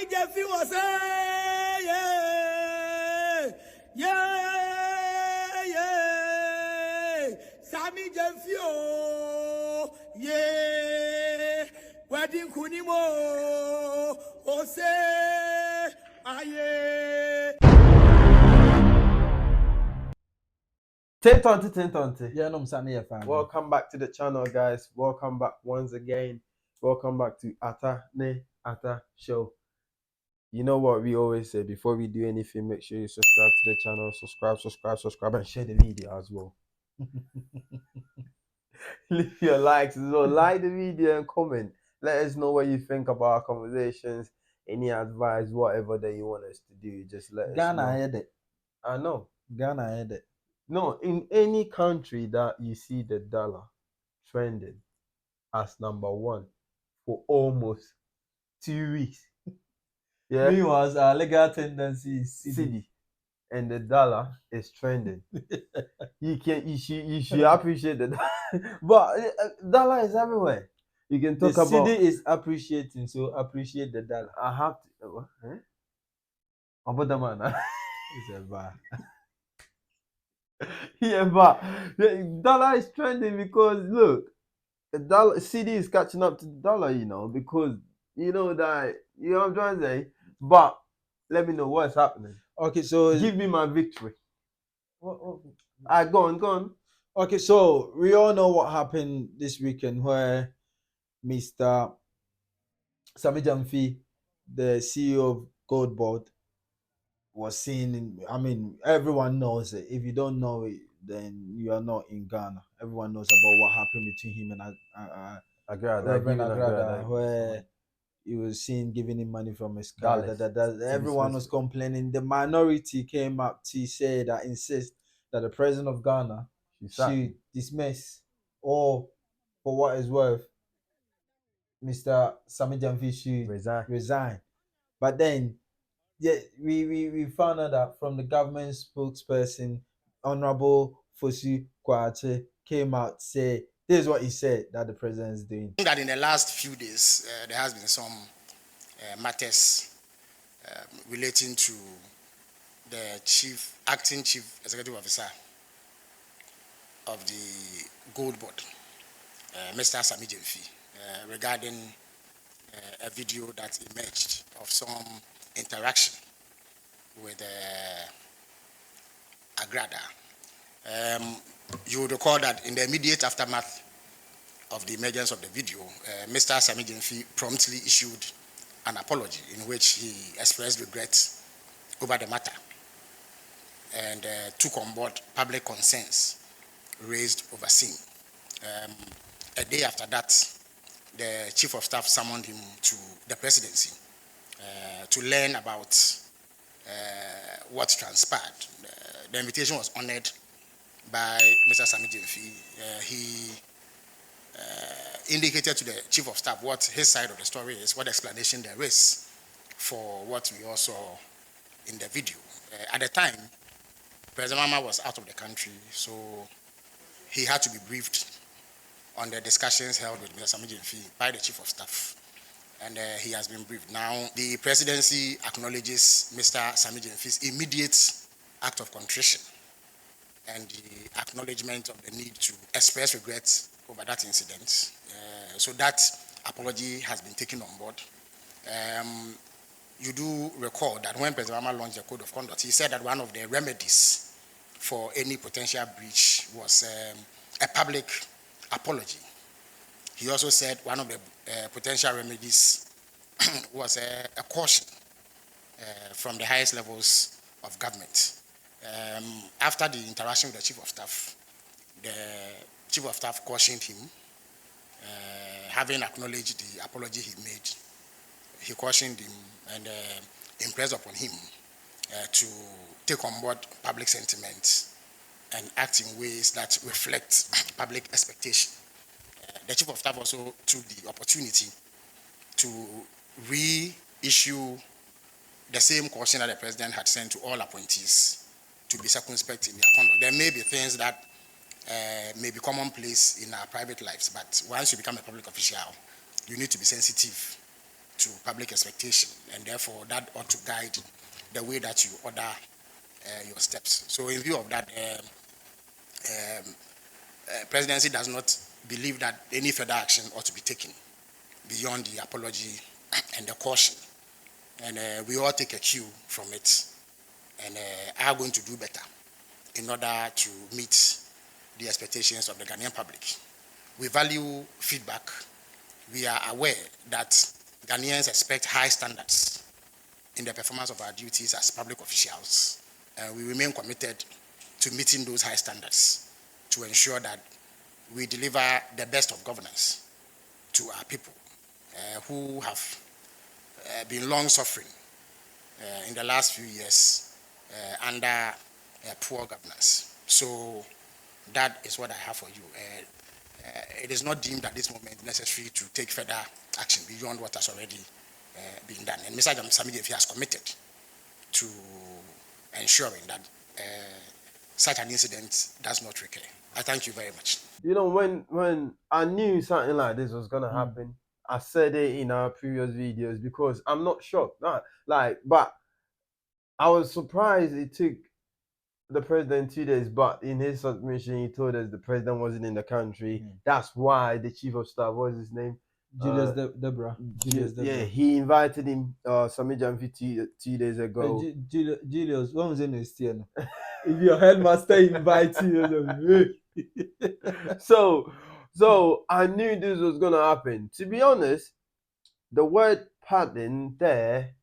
Sammy Gyamfi was yeah. Sammy Gyamfi yeah. Wedding kunimo ose aye. 1020. Yeah, no, I'm saying Welcome back to the channel, guys. Welcome back once again. Welcome back to Ata Show. You know what we always say, before we do anything, make sure you subscribe to the channel. Subscribe, and share the video as well. Leave your likes as well. Like the video and comment. Let us know what you think about our conversations. Any advice, whatever that you want us to do, just let us know. Ghana had it. I know. Ghana had it. No, in any country that you see the dollar trending as number one for almost 2 weeks. Yeah. Meanwhile, our legal tendency is CD. And the dollar is trending. you should appreciate the but dollar is everywhere. You can talk the about CD is appreciating, so appreciate the dollar. I have to about the man. It's a bar. Yeah, but the dollar is trending because look, the dollar CD is catching up to the dollar, you know, because you know that what I'm trying to say. But let me know what's happening. Okay, so give me my victory. Go on. Okay, so we all know what happened this weekend where Mr. Sammy Gyamfi, the CEO of Goldboard, was seen. I mean, everyone knows it. If you don't know it, then you are not in Ghana. Everyone knows about what happened between him and Reverend Agrada, where he was seen giving him money from his car. Everyone was complaining. The minority came up to say that insist that the president of Ghana should dismiss, or for what is worth, Mr. Sammy Gyamfi should resign. But then, yeah, we found out that from the government spokesperson, Honorable Fosu Kwache, came out to say this is what he said that the president is doing. That in the last few days there has been some matters relating to the acting chief executive officer of the Gold Board, Mr. Sammy Gyamfi, regarding a video that emerged of some interaction with Agrada. You would recall that in the immediate aftermath of the emergence of the video, Mr. Sammy Gyamfi promptly issued an apology in which he expressed regret over the matter and took on board public concerns raised overseas. A day after that, the chief of staff summoned him to the presidency to learn about what transpired. The invitation was honored by Mr. Sammy Gyamfi. He indicated to the chief of staff what his side of the story is, what explanation there is for what we all saw in the video. At the time, President Mama was out of the country, so he had to be briefed on the discussions held with Mr. Sammy Gyamfi by the chief of staff, and he has been briefed. Now, the presidency acknowledges Mr. Sammy Gyamfi's immediate act of contrition and the acknowledgement of the need to express regret over that incident. So that apology has been taken on board. You do recall that when President Obama launched the Code of Conduct, he said that one of the remedies for any potential breach was a public apology. He also said one of the potential remedies was a caution from the highest levels of government. After the interaction with the chief of staff cautioned him, having acknowledged the apology he made, he cautioned him and impressed upon him to take on board public sentiment and act in ways that reflect public expectation. The chief of staff also took the opportunity to reissue the same caution that the president had sent to all appointees to be circumspect in their conduct. There may be things that may be commonplace in our private lives, but once you become a public official, you need to be sensitive to public expectation, and therefore that ought to guide the way that you order your steps. So in view of that, presidency does not believe that any further action ought to be taken beyond the apology and the caution. And we all take a cue from it and are going to do better in order to meet the expectations of the Ghanaian public. We value feedback. We are aware that Ghanaians expect high standards in the performance of our duties as public officials. We remain committed to meeting those high standards to ensure that we deliver the best of governance to our people who have been long suffering in the last few years under poor governance. So that is what I have for you. It is not deemed at this moment necessary to take further action beyond what has already been done. And Mr. Sammy Gyamfi has committed to ensuring that such an incident does not recur. I thank you very much. You know, when I knew something like this was gonna happen, I said it in our previous videos because I'm not shocked. But I was surprised it took the president 2 days, but in his submission he told us the president wasn't in the country. That's why the chief of staff, what was his name? Julius Deborah. Yeah, he invited him, Sammy Gyamfi 2 days ago. Julius, when was in this year? If your headmaster invites you, so I knew this was gonna happen. To be honest, the word pardon there,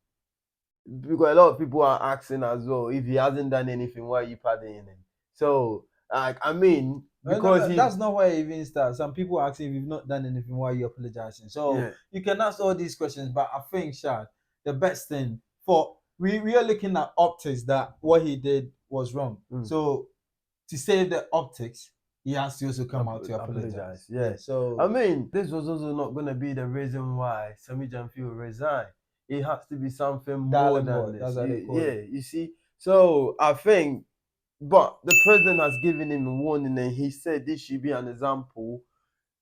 because a lot of people are asking as well, if he hasn't done anything, why are you pardoning him? So, like, I mean, because that's not why it even starts. Some people are asking if you've not done anything, why are you apologizing? So you can ask all these questions, but I think, Shad, the best thing for we are looking at optics that what he did was wrong. So to save the optics, he has to also come out to apologize. Yeah. So I mean, this was also not going to be the reason why Sammy Gyamfi will resign. It has to be something more than this. You see. So I think, but the president has given him a warning, and he said this should be an example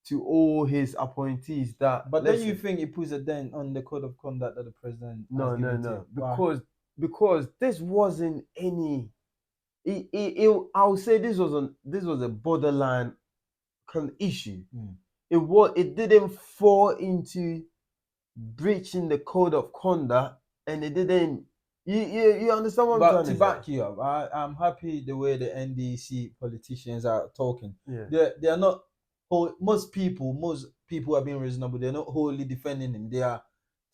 to all his appointees. That, but then you think it puts a dent on the code of conduct that the president has given to him? Because this wasn't any. I would say this was a borderline kind of issue. It didn't fall into breaching the code of conduct, and it didn't. You understand what I'm trying to say? But to back you up, I'm happy the way the NDC politicians are talking. They are not. Most people are being reasonable. They're not wholly defending him. They are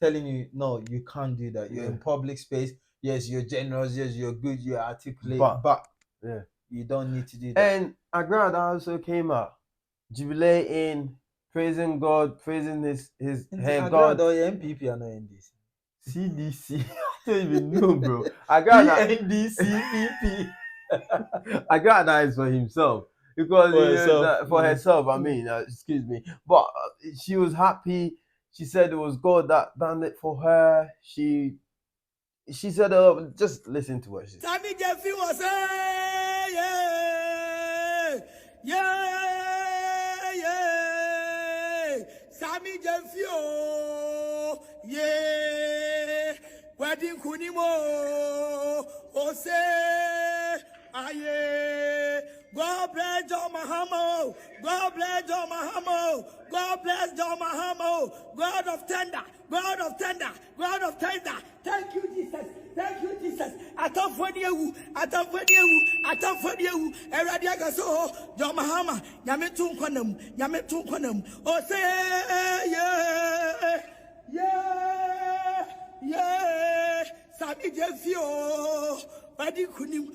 telling you, no, you can't do that. You're in public space. Yes, you're generous. Yes, you're good. You're articulate. But you don't need to do that. And Agrada also came out jubilating, praising God, praising his head God. Agrada or NPP are not NDC. CDC. I don't even know, bro. Agrada NDC PP. Agrada is for himself. Because for herself, I mean, excuse me. But she was happy. She said it was God that done it for her. She said, just listen to what she said. Sammy Gyamfi was Sammy Gyamfi, oh, yeah. Wedding Kunimo, oh, say, aye. God bless John Mahamo. God bless John Mahamo. God bless John Mahamo. God of tender. God of tender. God of tender. Thank you, Jesus. Thank you, Jesus. Atam for you. Atam for you. Atam for you. Eradia gaso. John Mahama. Yametum konam. Yametum konam. Oh say yeah. Yeah. Yeah. Sammy Gyamfi. Wadi kunim,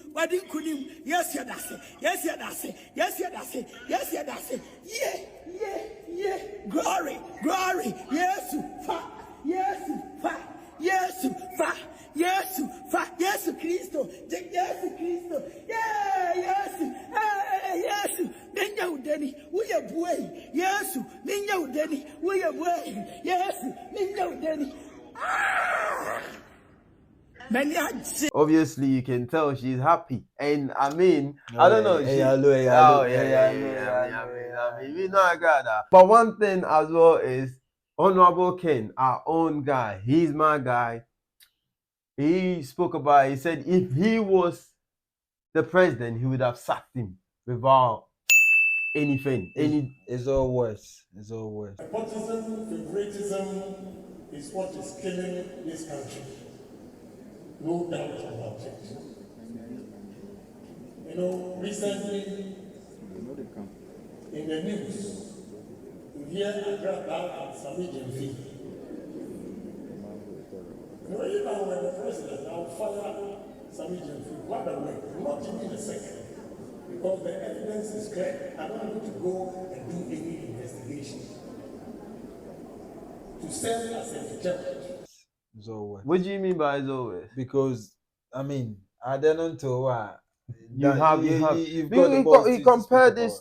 yes, that's it, yes, that's it, yes, that's it, yeah, glory, yes, Christo, yes, Ninya udeni, we are boy, yes, Ninya udeni, we are boy, yes, Ninya udeni. Obviously, you can tell she's happy, and I mean, I don't know. We know I got that. But one thing as well is, Honorable Ken, our own guy, he's my guy. He spoke about it. He said if he was the president, he would have sacked him without anything. It's all worse. It's all worse. Nepotism, favoritism is what is killing this country. No doubt about it. You know, recently in the news, you hear about Sammy Gyamfi. You know, if I were the president, I would fire Sammy Gyamfi. What a way, not even a second. Because the evidence is clear. I don't need to go and do any investigation. To serve as a deterrent. It's all worse. What do you mean by it's always? Because I mean, I don't know why. He compared this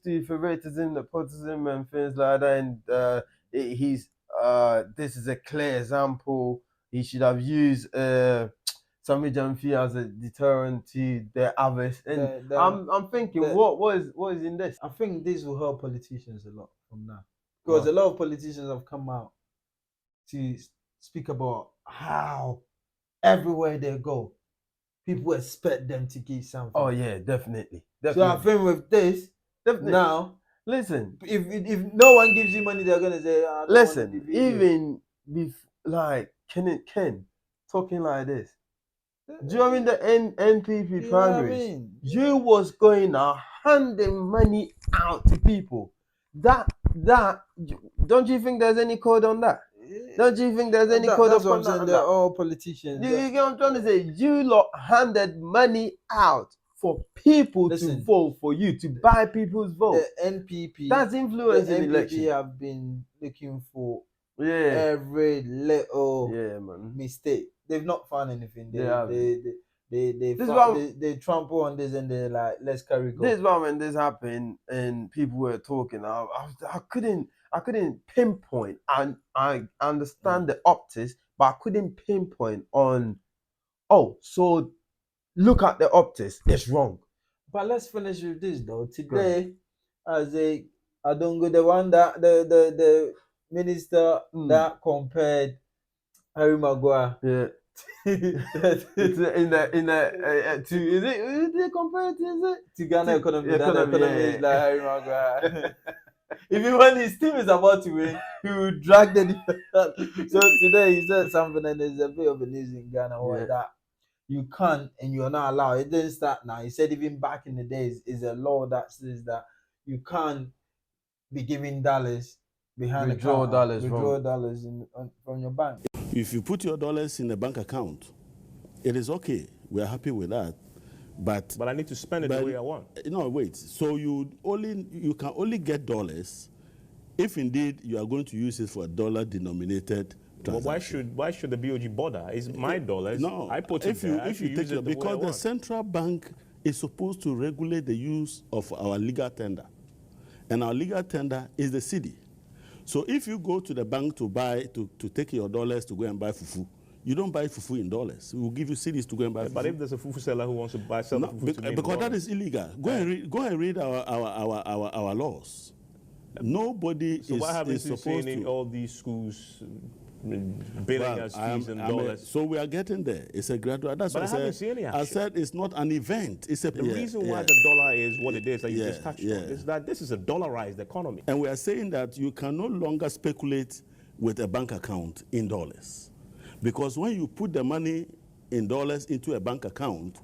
to favoritism, nepotism, and things like that. And this is a clear example. He should have used Sammy Gyamfi as a deterrent to the others. And I'm thinking, what is in this? I think this will help politicians a lot from now, because a lot of politicians have come out to speak about how everywhere they go, people expect them to give something. Oh yeah, definitely. So I think with this, now, listen, if no one gives you money, they're gonna say, listen, even like Ken talking like this. During the NPP primaries, you was going out handing money out to people. That don't you think there's any code on that? Don't you think there's any code of on that? They're all politicians. You get what I'm trying to say? You lot handed money out for people to vote for you, to buy people's vote. The NPP, that's influencing election. The NPP have been looking for every little mistake. They've not found anything. They trample on this and they're like, let's carry go. This is why when this happened and people were talking, I couldn't pinpoint, and I understand the optics, but I couldn't pinpoint on. Oh, so look at the optics. It's wrong. But let's finish with this though. Today, I don't go the one that the minister that compared Harry Maguire. Yeah. To Ghana economy? Economy is like Harry Maguire. Even when his team is about to win, he will drag the defense. So today he said something, and there's a bit of a news in Ghana that you can't and you're not allowed. It didn't start now. He said even back in the days, is a law that says that you can't be giving dollars behind withdraw dollars from your bank. If you put your dollars in a bank account, it is okay. We are happy with that. But I need to spend it the way I want. No, wait. So you can only get dollars if indeed you are going to use it for a dollar-denominated transaction. Well, why should the BOG bother? It's my dollars. No, I put it there. If you take it, because the central bank is supposed to regulate the use of our legal tender, and our legal tender is the cedi. So if you go to the bank to take your dollars to go and buy fufu, you don't buy fufu in dollars. We will give you cedis to go and buy fufu. But if there's a fufu seller who wants to sell fufu to me because that is illegal. Go and read our laws. Nobody is supposed to. All these schools billing us fees in dollars. So we are getting there. It's a gradual. That's what I said it's not an event. It's the reason why the dollar is what it is that you just touched on is that this is a dollarized economy. And we are saying that you can no longer speculate with a bank account in dollars. Because when you put the money in dollars into a bank account,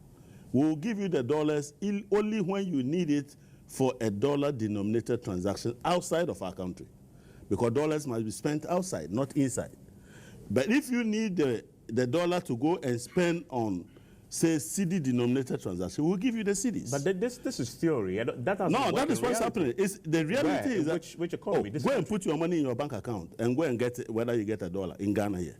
we'll give you the dollars only when you need it for a dollar-denominated transaction outside of our country. Because dollars must be spent outside, not inside. But if you need the dollar to go and spend on, say, cedi-denominated transaction, we'll give you the cedis. But this is theory. That is what's happening. The reality is that which economy? Go and put your money in your bank account and go and get whether you get a dollar in Ghana here.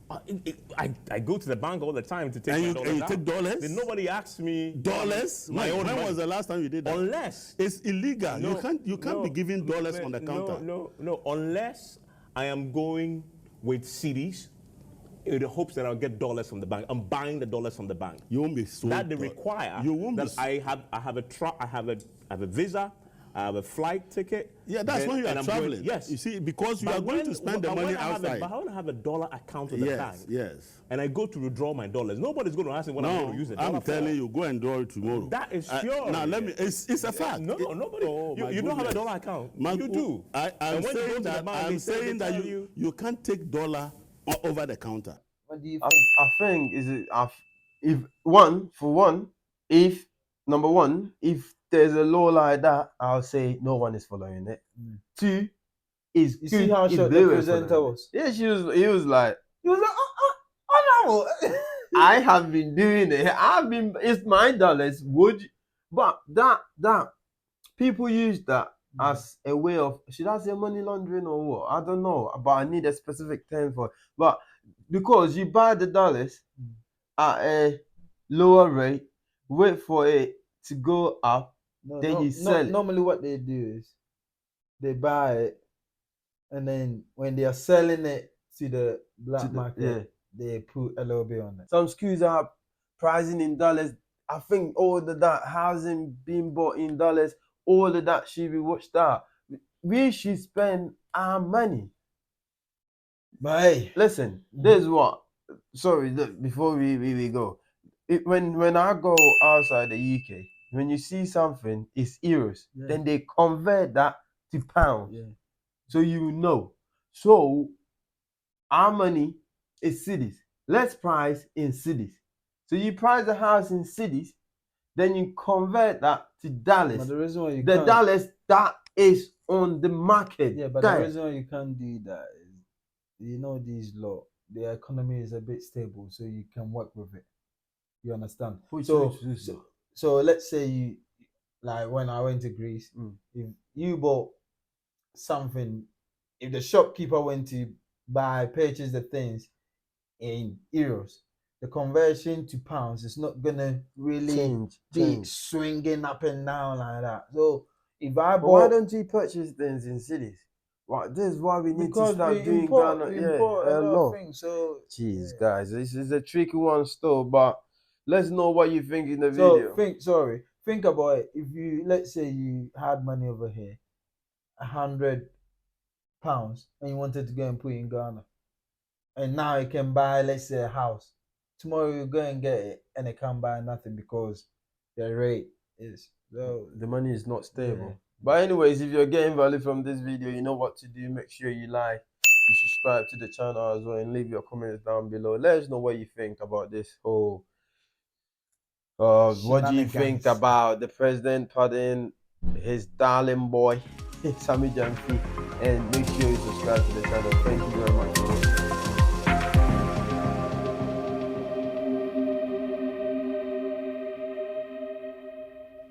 I go to the bank all the time to take my dollars. And you take dollars? Then nobody asks me dollars. When was the last time you did that? Unless it's illegal. You can't be giving dollars on the counter. No. Unless I am going with cedis in the hopes that I'll get dollars from the bank. I'm buying the dollars from the bank. You won't be so. That they require. You won't that be. I have a visa. I have a flight ticket. Yeah, that's then- when you and are I'm traveling. Going, yes. You see, because you But are going when- to spend the but money when I have outside. but I want to have a dollar account in the bank. Yes. And I go to withdraw my dollars. Nobody's going to ask me what I'm No, going to use the dollar I'm for. telling you, go and draw it tomorrow. That is sure. Now, let me, it's a fact. No, nobody. Oh, my you don't have a goodness. dollar account. My- You do. I'm And when you go saying to the that, bank, I'm they say- saying they that tell you can't take dollar over the counter. What do you I, think? I think is it if one for one, if number one, if there's a law like that, I'll say no one is following it. Two is You good see how if short they the were presenter following it. was? Yeah, he was like, oh no. I have been doing it. It's my dollars. Would you? But that people use that as a way of, should I say money laundering or what? I don't know. But I need a specific term for it. But because you buy the dollars at a lower rate, wait for it to go up, then you sell it. Normally, what they do is they buy it, and then when they are selling it to the black market, they put a little bit on it. Some schools are pricing in dollars. I think all of that housing being bought in dollars, all of that should be watched out. We should spend our money. But hey, Listen, this is what. Sorry, look, before we go. When I go outside the UK, when you see something, it's euros. Then they convert that to pounds. Yeah. So you know. So our money is cities. Let's price in cities. So you price the house in cities, then you convert that to dollars. But the reason why you The can't, dollars that is on the market. yeah, but there. the reason why you can't do that is, you know, these law, the economy is a bit stable, so you can work with it. You understand? So let's say you, like when I went to Greece, if you bought something, if the shopkeeper went to purchase the things in euros, the conversion to pounds is not gonna really be swinging up and down like that. So if I bought, why don't you purchase things in cities? Well, this is why we need to start doing import Ghana. a lot law. of things. So Jeez, guys, this is a tricky one still, but let's know what you think in the so video. think about it. If you, let's say you had money over here, £100, and you wanted to go and put it in Ghana, and now you can buy, let's say, a house. Tomorrow you go and get it, and it can't buy nothing because the rate is low. The money is not stable. Yeah. But anyways, if you're getting value from this video, you know what to do. Make sure you like, you subscribe to the channel as well, and leave your comments down below. Let us know what you think about this whole what do you think about the president pardoning his darling boy Sammy Gyamfi, and make sure you subscribe to the channel. Thank you very much.